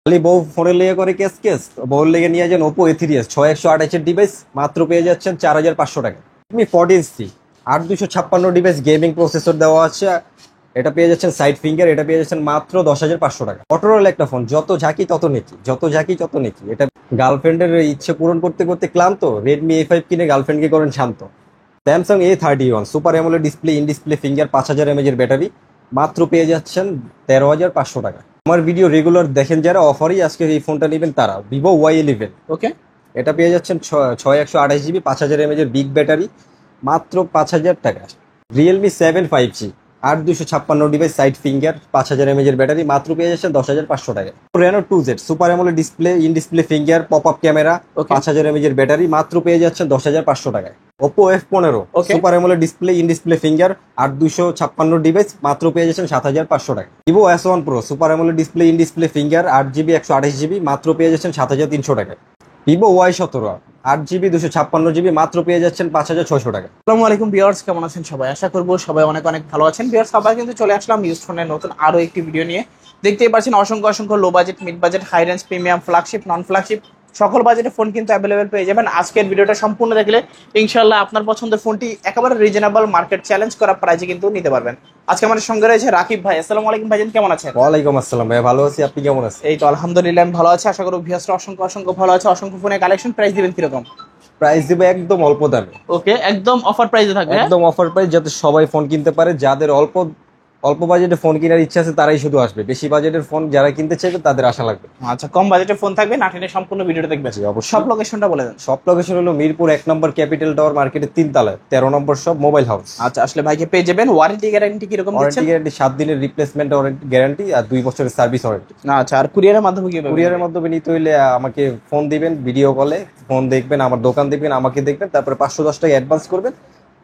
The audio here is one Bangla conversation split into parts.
খালি বউ ফোনে লেগে করে কেস কেস বউর লেগে নিয়ে যান ওপো A3s 6128 এর ডিভাইস মাত্র পেয়ে যাচ্ছেন 4500 টাকা। তুমি 14C 8256 ডিভাইস গেমিং প্রসেসর দেওয়া আছে, এটা পেয়ে যাচ্ছেন সাইড ফিঙ্গার, এটা পেয়ে যাচ্ছেন মাত্র 10,500 টাকা। মোটরোলা একটা ফোন, যত ঝাঁকি তত নেকি, যত ঝাঁকি তত নেকি। এটা গার্লফ্রেন্ডের ইচ্ছে পূরণ করতে করতে ক্লান্ত, রেডমি A5 কিনে গার্লফ্রেন্ডকে করেন শান্ত। Samsung A31 super AMOLED display, in display finger, 5000 mAh এর ব্যাটারি, মাত্র পেয়ে যাচ্ছেন 13,500 টাকা। আমার ভিডিও রেগুলার দেখেন যারা, অফারই আজকে এই ফোনটা নেবেন তারা। ভিভো Y11 ওকে, এটা পেয়ে যাচ্ছেন 6128 GB, 5000 mAh এর বিগ ব্যাটারি, মাত্র 5000 টাকা। Realme 7 5G 8256 device, side finger, 5000 mAh এর ব্যাটারি, মাত্র পেয়ে যাচ্ছেন 10,500 টাকা। Reno 2Z super AMOLED display, in display finger, pop up camera, 5000 mAh এর ব্যাটারি, মাত্র পেয়ে যাচ্ছেন 10,500 টাকায়। Oppo F15 super AMOLED display, in display finger, 8256 device, মাত্র পেয়ে যাচ্ছেন 7500 টাকা। Vivo S1 Pro super AMOLED display, in display finger, 8GB 128GB, মাত্র পেয়ে যাচ্ছেন 7300 টাকা। ভিভো Y17 8GB 256GB, মাত্র পেয়ে যাচ্ছেন 5600 টাকা। আসসালামু আলাইকুম ভিউয়ার্স, কেমন আছেন সবাই? আশা করবো সবাই অনেক অনেক ভালো আছেন। ভিউয়ার্স, সবাই কিন্তু চলে আসলাম ইউজড ফোনের নতুন আরো একটি ভিডিও নিয়ে। দেখতেই পাচ্ছেন অসংখ্য অসংখ্য low budget, mid budget, high range, premium, flagship, non flagship সকল বাজেটের ফোন কিন্তু অ্যাভেলেবেল পেয়ে যাবেন। আজকের ভিডিওটা সম্পূর্ণ দেখলে ইনশাআল্লাহ আপনার পছন্দের ফোনটি একেবারে রিজনেবল মার্কেট চ্যালেঞ্জ করা প্রাইসে কিন্তু নিতে পারবেন। আজকে আমাদের সঙ্গে রয়েছে রাকিব ভাই। আসসালামু আলাইকুম ভাইজান, কেমন আছেন? ওয়ালাইকুম আসসালাম ভাই, ভালো আছি, আপনি কেমন আছেন? এই তো আলহামদুলিল্লাহ আমি ভালো আছি। আশা করি ভিউয়ার্সরা অসংখ্য অসংখ্য ভালো আছে। অসংখ্য ফোনের কালেকশন, প্রাইস দিবেন কিরকম? প্রাইস দিবে একদম অল্প দামে। ওকে, একদম অফার প্রাইসে থাকবে। একদম অফার প্রাইস, যাতে সবাই ফোন কিনতে পারে। যাদের অল্প অল্প বাজেটে ফোন কেনার ইচ্ছা আছে তারাই শুধু আসবে, বেশি বাজেটের ফোন যারা কিনতে চাইবে তাদের আশা লাগবে। আচ্ছা, কম বাজেটের ফোন থাকবে, না টেনে সম্পূর্ণ ভিডিওটা দেখবে। জি, অবশ্যই। সব লোকেশনটা বলে দেন। সব লোকেশন হলো মিরপুর 1 নম্বর ক্যাপিটাল টাওয়ার মার্কেটের 3 তলায় 13 নম্বর শপ, মোবাইল হাউস। আচ্ছা, আসলে ভাইকে পেয়ে যাবেন। ওয়ারেন্টি গ্যারান্টি কিরকম ওয়ারেন্টি দিচ্ছেন? গ্যারান্টি 7 দিনের রিপ্লেসমেন্ট গ্যারান্টি আর 2 বছরের সার্ভিস ওয়ারেন্টি। আচ্ছা, আর কুরিয়ারের মাধ্যমে কি হবে? কুরিয়ারের মাধ্যমে নিতে হইলে আমাকে ফোন দিবেন, ভিডিও কলে ফোন দেখবেন, আমার দোকান দেখবেন, আমাকে দেখবেন, তারপরে 510 টাকা অ্যাডভান্স করবেন,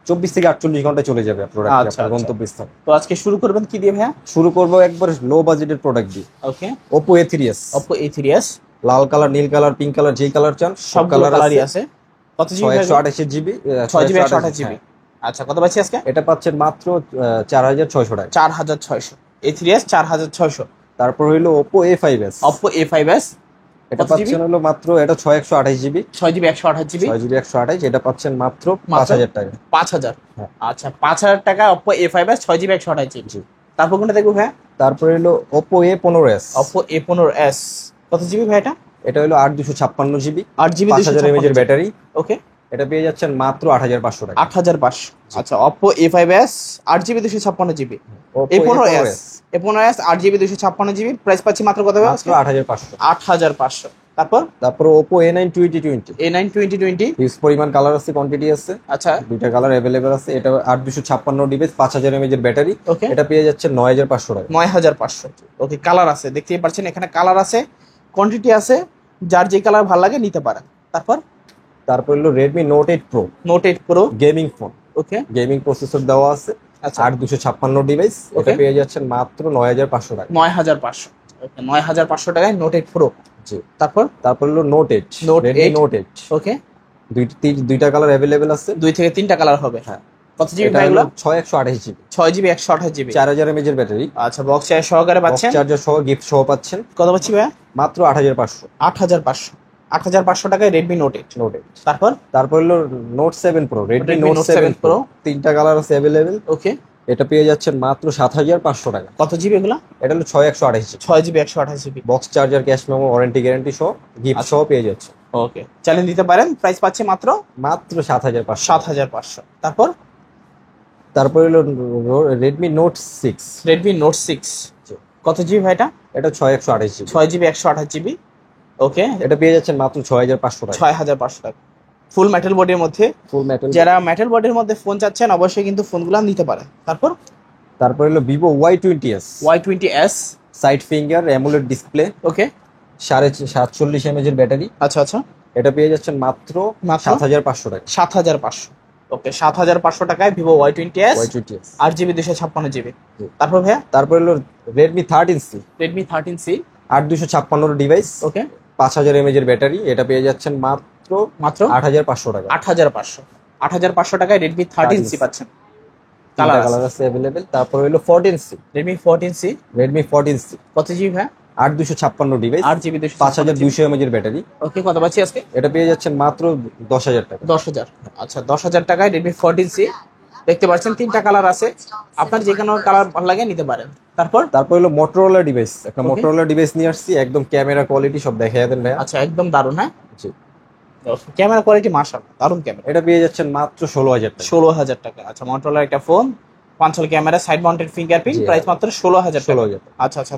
24 থেকে 48 ঘন্টায় চলে যাবে আপনার আপনার গন্তব্যস্থল। তো আজকে শুরু করবেন কি দিয়ে ভাইয়া? শুরু করবো একবার লো বাজেটের প্রোডাক্ট দিয়ে। ওকে, ওপো A3s। Oppo A3s লাল কালার, নীল কালার, পিঙ্ক কালার, যেই কালার চান সব কালারই আছে। কত জিবি? 128GB 6GB 128GB। আচ্ছা, কত পাচ্ছি আজকে? এটা পাচ্ছেন মাত্র 4600 টাকা। 4600 A3s 4600। তারপর হইলো Oppo A5s। Oppo A5s এটা পাচ্ছেন হলো মাত্র, এটা 6128GB 6GB 128GB 6GB 128, এটা পাচ্ছেন মাত্র 5000 টাকা। 5000। হ্যাঁ। আচ্ছা, 5000 টাকা Oppo A5s 6GB 128GB। তারপর কোনটা দেখবো ভাইয়া? তারপর হলো Oppo A15s। Oppo A15s কত জিবি ভাই এটা? এটা হলো 8256GB 8GB 5000 mAh এর ব্যাটারি। ওকে, এটা পেয়ে যাচ্ছেন মাত্র 8500 টাকা। 8500। আচ্ছা, Oppo A5s 8GB 256GB, Oppo A15s 8GB 256GB, price পাচ্ছি মাত্র কত ভাই? মাত্র 8500। 8500। তারপর Oppo A9 2020। A9 2020 হিউজ পরিমাণ কালার আছে, কোয়ান্টিটি আছে। আচ্ছা, দুইটা কালার अवेलेबल আছে। এটা 8256 ডিভাইস, 5000 mAh এর ব্যাটারি। ওকে, এটা পেয়ে যাচ্ছে 9500 টাকা। 9500। ওকে, কালার আছে, দেখতেই পাচ্ছেন এখানে কালার আছে, কোয়ান্টিটি আছে, যার যে কালার ভালো লাগে নিতে পারেন। তারপর হলো Redmi Note 8 Pro Note 8 Pro gaming phone. Okay, gaming processor দেওয়া আছে। আচ্ছা, 8256 ডিভাইস, এটা পেয়ে যাচ্ছেন মাত্র 9500 টাকা। 9500। ওকে, 9500 টাকায় Note 8 Pro। জি। তারপর হলো Note 8 Redmi Note 8। ওকে, দুইটা কালার अवेलेबल আছে। 2 থেকে 3টা কালার হবে। হ্যাঁ। কত জিবি ভাই এগুলো? 6128GB 6GB 128GB 4000 mAh এর ব্যাটারি। আচ্ছা, বক্স চার্জ সহকারে পাচ্ছেন, চার্জার সহ, গিফট সহ পাচ্ছেন। কত পাচ্ছি ভাই? মাত্র 8500। 8500 টাকায় Redmi Note 8। তারপর হলো Note 7 Pro Redmi Note 7 Pro, তিনটা কালার আছে अवेलेबल। ওকে, এটা পেয়ে যাচ্ছেন মাত্র 7500 টাকা। কত জিবি এগুলো? এটা হলো 6128GB 6GB 128GB, box charger, cash memo, warranty guarantee সহ, গিফট সহ পেয়ে যাচ্ছে। ওকে, চ্যালেঞ্জ দিতে পারেন। প্রাইস পাচ্ছে মাত্র 7500। 7500। তারপর হলো Redmi Note 6 Redmi Note 6 কত জিবি ভাই এটা? এটা 6128GB 6GB 128GB। ওকে, এটা পেয়ে যাচ্ছেন মাত্র 6500 টাকা। 6500 টাকা ফুল মেটাল বডির মধ্যে। ফুল মেটাল। যারা মেটাল বডির মধ্যে ফোন চাচ্ছেন অবশ্যই কিন্তু ফোনগুলো নিতে পারেন। তারপর হলো Vivo Y20s Y20s side finger AMOLED display. Okay, 47 mAh এর ব্যাটারি। আচ্ছা, এটা পেয়ে যাচ্ছেন মাত্র 7500 টাকা। 7500। ওকে, 7500 টাকায় Vivo Y20s 8GB 256GB। তারপর হলো Redmi 13C Redmi 13C 8256 device. Okay, 5000 mAh এর ব্যাটারি। এটা পেয়ে যাচ্ছেন মাত্র 8500 টাকা। 8500 টাকায় Redmi 13C পাচ্ছেন। কালার আছে अवेलेबल। তারপর হলো 14C Redmi 14C Redmi 14C কত জিবি ভাই? 8 256 ডিভাইস, 8 GB 5200 mAh এর ব্যাটারি। ওকে, কত পাচ্ছি আজকে? এটা পেয়ে যাচ্ছেন মাত্র 10,000 টাকা। 10,000। আচ্ছা, 10,000 টাকায় Redmi 14C দেখতে পাচ্ছেন, 3টা কালার আছে, আপনার যে কোনো কালার ভালো লাগে নিতে পারেন। তারপর হলো মোটরোলা ডিভাইস, একটা Okay. মোটরোলা ডিভাইস নিয়ে আসছি, একদম ক্যামেরা কোয়ালিটি সব দেখাই দেন ভাইয়া। আচ্ছা, একদম দারুণ। হ্যাঁ, জি। ক্যামেরা কোয়ালিটি মাশাআল্লাহ, দারুণ ক্যামেরা। এটা পেয়ে যাচ্ছেন মাত্র 16,000 টাকা। 16,000 টাকা। আচ্ছা, মোটরোলার একটা phone, 5 camera, side mounted fingerprint, জি, প্রাইস মাত্র 16,000 টাকা। 16,000 টাকা। আচ্ছা আচ্ছা,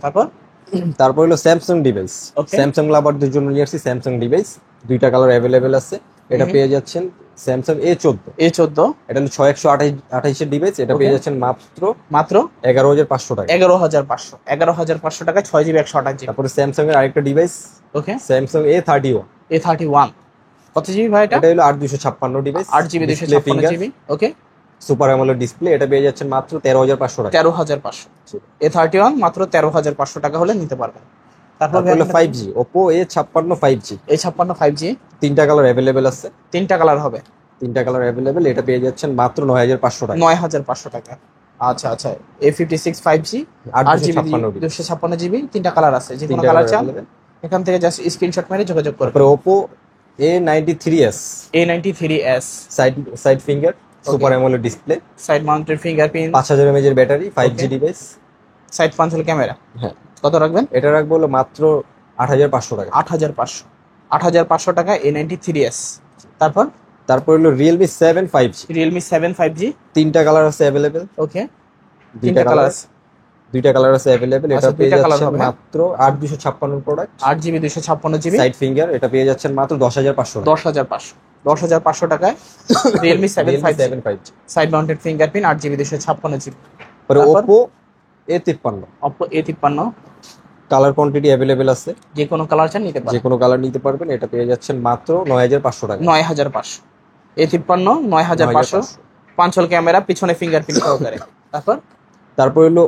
তারপর হলো স্যামসাং ডিভাইস, Okay. স্যামসাং লাভারদের জন্য নিয়ে আসছি স্যামসাং ডিভাইস, 2টা কালার অ্যাভেলেবেল আছে। এটা পেয়ে যাচ্ছেন স্যামসাং A14, A14, এটা হলো 6128 এর ডিভাইস, এটা পেয়ে Okay. যাচ্ছেন মাত্র মাত্র 11,500 টাকা। 11,500। 11,500 টাকা, 6 GB 128 GB। তারপরে স্যামসাং এর আরেকটা ডিভাইস ওকে, স্যামসাং A31, A31 কত জিবি ভাই এটা? এটা হলো 8 256 ডিভাইস, 8 GB 256 GB। ওকে, সুপার অ্যামোলেড ডিসপ্লে, এটা পেয়ে যাচ্ছেন মাত্র 13,500 টাকা। 13,500। A31 মাত্র 13,500 টাকা হলে নিতে পারবেন। তারপর তারপর হলো 5G Oppo A56 5G, A56 5G, 3টা কালার অ্যাভেলেবেল আছে, 3টা কালার হবে, 3টা কালার অ্যাভেলেবেল, এটা পেয়ে যাচ্ছেন মাত্র 9,500 টাকা। 9,500 টাকা। আচ্ছা আচ্ছা, A56 5G, 8 GB 256 GB, 3টা কালার আছে, যে কোনো কালার চান এখান থেকে জাস্ট স্ক্রিনশট মেরে যোগাযোগ করবেন। তারপরে Oppo A93s, A93s, side finger, super AMOLED display, side mounted fingerprint, 5000 mAh এর battery, 5G Okay. Device. Side পাঞ্চল camera. হ্যাঁ, কত রাখবেন? এটা রাখবো হলো মাত্র 8,500 টাকা। 8,500। 8,500 টাকা A93s। তারপর হলো Realme 7 5G, Realme 7 5G। 3টা কালার আছে অ্যাভেলেবেল, ওকে, 2টা কালার আছে, 2টা কালার আছে অ্যাভেলেবেল, এটা আচ্ছা, পেয়ে 2টা কালার যাচ্ছেন হবে। মাত্র 8 256 product, 8 GB 256 GB, side finger, এটা পেয়ে যাচ্ছেন মাত্র 10,500 টাকা। 10,500। 10,500 টাকায় Realme 7 Realme 5G, 7 5G। Side mounted fingerprint, 8 GB 256 GB। পরে তারপর? Oppo A53, Oppo A53, colour quantity available আছে, যে কোনো কালার চান নিতে যে পারেন। কোনো কালার নিতে পারবেন, এটা পেয়ে যাচ্ছেন মাত্র 9,500 টাকা। 9,500। A53 9,500, 5 ক্যামেরা, পিছনে ফিঙ্গারপ্রিন্ট সহকারে। তারপর হলো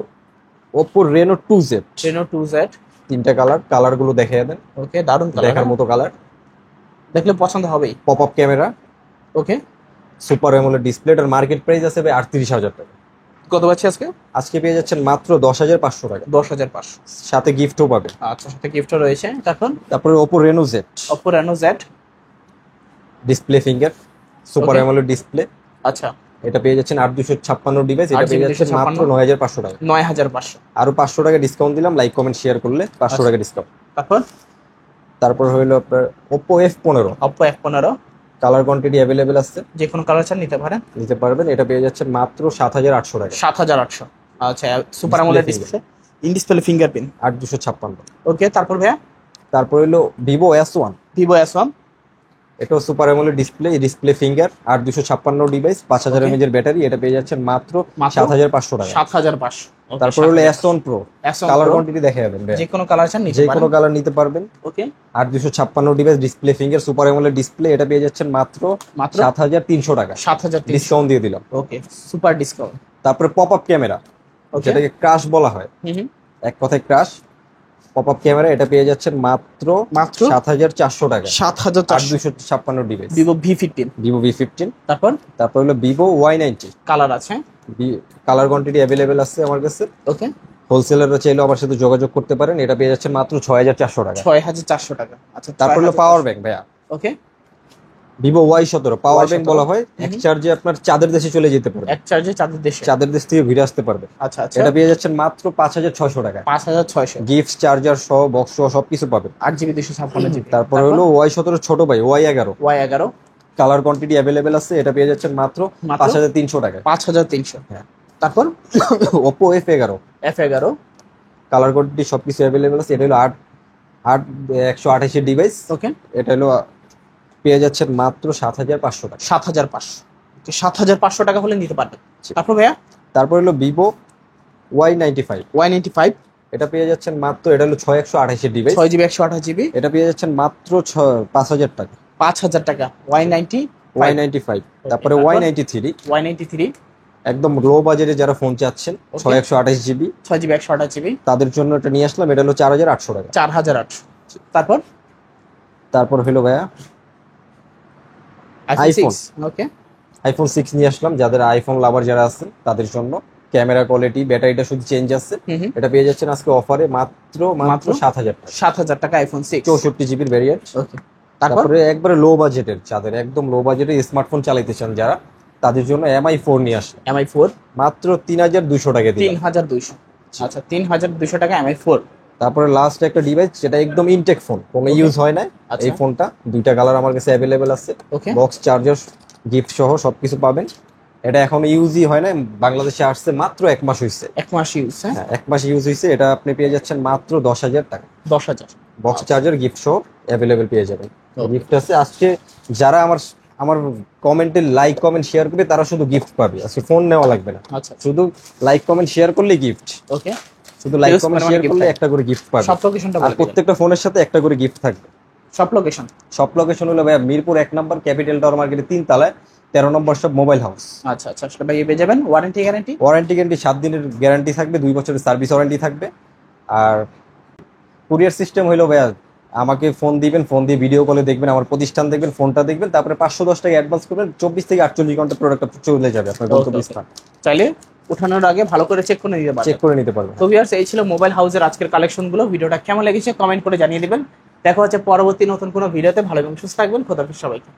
Oppo Reno 2Z, Reno 2Z। 3টা কালার গুলো দেখিয়ে দেন, ওকে, দারুণ দেখার কালার, মতো কালার। দেখলে পছন্দ হবেই। পপ আপ ক্যামেরা, ওকে, সুপার অ্যামোলেড ডিসপ্লে, এটার মার্কেট প্রাইস আছে ভাই 38,000 টাকা। কত পাচ্ছি আজকে? আজকে পেয়ে যাচ্ছেন মাত্র 10,500 টাকা, 10,500। সাথে গিফটও পাবেন। আচ্ছা, সাথে গিফটও রয়েছে। তারপরে Oppo Reno Z, Oppo Reno Z। Display finger, super Okay. AMOLED display, আচ্ছা, এটা পেয়ে যাচ্ছেন 8 256 ডিভাইস, এটা 8 পেয়ে GB যাচ্ছেন 256 মাত্র 9,500 টাকা। 9,500। আরো 500 টাকা ডিসকাউন্ট দিলাম, লাইক কমেন্ট শেয়ার করলে 500 টাকা ডিসকাউন্ট। তারপর হইলো আপনার Oppo F15, Oppo F15, colour quantity available আছে, যে কোনো কালার চান নিতে পারেন, নিতে পারবেন, এটা পেয়ে যাচ্ছেন মাত্র 7,800 টাকা। 7,800। আচ্ছা, super Display AMOLED finger. Display, in display fingerprint. 8 256। ওকে, তারপর ভাইয়া তারপর হইলো Vivo S1, Vivo S1, এটাও super AMOLED display finger, 8 256 device, 5000 Okay. mAh এর ব্যাটারি, এটা পেয়ে যাচ্ছেন মাত্র মাত্র 7,500 টাকা। 7,500। Okay, তারপর হলো 7,500। S1 Pro, S1 colour Pro, quantity দেখে যাবেন, যে কোনো কালার চান নিতে যে পারেন। কোনো কালার নিতে পারবেন। ওকে, 8 256 device, display finger, super AMOLED display, এটা পেয়ে যাচ্ছেন মাত্র মাত্র 7,300 টাকা, 7,300। ডিসকাউন্ট দিয়ে দিলাম। ওকে, সুপার ডিসকাউন্ট। তারপরে পপ আপ ক্যামেরা, ওকে, যেটাকে ক্রাশ বলা হয়, এক কথায় ক্রাশ, পপ আপ ক্যামেরা, এটা পেয়ে যাচ্ছেন মাত্র মাত্র 7,400 টাকা, 7,400। 8 256 device, Vivo V15। Vivo V15। তারপর হলো Vivo Y90, কালার আছে। কালার কোয়ান্টিটি অ্যাভেলেবেল আছে আমার কাছে, ওকে, হোলসেলাররা চাইলেও আমার সাথে যোগাযোগ করতে পারেন, এটা পেয়ে যাচ্ছেন মাত্র 6,400 টাকা। 6,400 টাকা। আচ্ছা, তারপর হলো পাওয়ার ব্যাংক ভাইয়া, ওকে, Vivo Y17 power bank Y17 বলা হয়, এক চার্জে আপনার চাঁদের দেশে চলে যেতে পারবে, এক চার্জে চাঁদের দেশে। চাঁদের দেশ থেকে ঘুরে আসতে পারবে। আচ্ছা আচ্ছা, এটা পেয়ে যাচ্ছেন মাত্র 5,600 টাকা, 5,600। গিফট, চার্জার সহ, বক্স সহ সবকিছু পাবেন। 8 GB 256 GB। তারপর হলো Y17 ছোট ভাই Y11, Y11, colour quantity available আছে, এটা পেয়ে যাচ্ছেন মাত্র মাত্র 5,300 টাকা। 5,300। হ্যাঁ। তারপর Oppo F11, F11, colour quantity সবকিছু অ্যাভেলেবেল আছে, এটা হলো 128 ডিভাইস, ওকে, এটা হলো পেয়ে যাচ্ছেন মাত্র 7,500 টাকা। 7,500। 7,500 টাকা হলে নিতে পারবেন। তারপর ভাইয়া তারপর হলো Vivo Y95, Y95, এটা পেয়ে যাচ্ছেন মাত্র, এটা হলো 6,128 ডিভাইস, 6 GB 128 GB, এটা পেয়ে যাচ্ছেন মাত্র 5,000 টাকা। 5,000 টাকা। Y95। তারপরে তারপর? Y93, Y93, একদম লো বাজেটে যারা ফোন চাচ্ছেন, 6,128 জিবি, 6 GB 128 GB, তাদের জন্য এটা নিয়ে আসলাম, এটা হলো 4,800 টাকা। 4,800। তারপর হলো ভাইয়া iPhone iPhone। 6, ওকে, iPhone 6 নিয়ে আসলাম, যাদের আইফোন লাভার যারা আছেন তাদের জন্য, ক্যামেরা কোয়ালিটি, ব্যাটারিটা শুধু চেঞ্জ আছে। এটা পেয়ে যাচ্ছেন আজকে অফারে মাত্র মাত্র 7,000 টাকা। 7,000 টাকা আইফোন 6 64 জিবির ভেরিয়েন্ট। ওকে, তারপর তারপরে একবারে লো বাজেটের যাদের, একদম লো বাজেটের স্মার্টফোন চালাইতে চান যারা, তাদের জন্য MI4 নিয়ে আসে MI4 মাত্র 3,200 টাকা দিয়ে। 3,200। আচ্ছা, 3,200 টাকা MI4। তারপরে লাস্ট একটা ডিভাইস যেটা একদম ইনটেক ফোন, কোনো Okay. ইউজ হয় না। আচ্ছা। এই ফোনটা দুইটা কালার আমার কাছে অ্যাভেলেবেল আছে, ওকে, বক্স চার্জার গিফট সহ সবকিছু পাবেন। এটা এখন ইউজই হয় না, বাংলাদেশে আসছে মাত্র 1 মাস হয়েছে। 1 মাস ইউজ। হ্যাঁ, হ্যাঁ, 1 মাস ইউজ হয়েছে। এটা আপনি পেয়ে যাচ্ছেন মাত্র 10,000 টাকা। 10,000। বক্স চার্জার গিফট সহ অ্যাভেলেবেল পেয়ে যাবেন। Okay. গিফট আছে আজকে, যারা আমার আমার কমেন্টে লাইক কমেন্ট শেয়ার করবে তারা শুধু গিফট পাবে, আজকে ফোন নেওয়া লাগবে না। আচ্ছা, শুধু লাইক কমেন্ট শেয়ার করলে গিফট, ওকে। শুধু লাইক Huge কমেন্ট পরিমাণে শেয়ার gift করলে থাকবে। একটা করে গিফট পাবে। সব লোকেশনটা আর বলে দিবেন। প্রত্যেকটা ফোনের সাথে একটা করে গিফট থাকবে। সব লোকেশন। সব লোকেশন হলো ভাইয়া মিরপুর 1 নম্বর ক্যাপিটাল টাওয়ার মার্কেটের 3 তলায় 13 নম্বর সব মোবাইল হাউস। আচ্ছা আচ্ছা, আসলে ভাই পেয়ে যাবেন ওয়ারেন্টি গ্যারান্টি। ওয়ারেন্টি গ্যারান্টি 7 দিনের গ্যারান্টি থাকবে, 2 বছরের সার্ভিস ওয়ারেন্টি থাকবে। আর কুরিয়ার সিস্টেম হইলো ভাইয়া, আমাকে ফোন দিবেন, ফোন দিয়ে ভিডিও কলে দেখবেন, আমার প্রতিষ্ঠান দেখবেন, ফোনটা দেখবেন, তারপরে 510 টাকা অ্যাডভান্স করবেন, 24 থেকে 48 ঘন্টা প্রোডাক্ট চলে যাবে আপনার গন্তব্যস্থান। চাইলে উঠানোর আগে ভালো করে চেক করে নিতে চেক পারবেন। করে নিতে পারবেন। তো ভিউয়ার্স, এই ছিল মোবাইল হাউসের আজকের কালেকশনগুলো। ভিডিওটা কেমন লেগেছে কমেন্ট করে জানিয়ে দিবেন। দেখা হচ্ছে পরবর্তী নতুন কোনো ভিডিওতে। ভালো এবং সুস্থ থাকবেন। খোদা হাফেজ সবাইকে।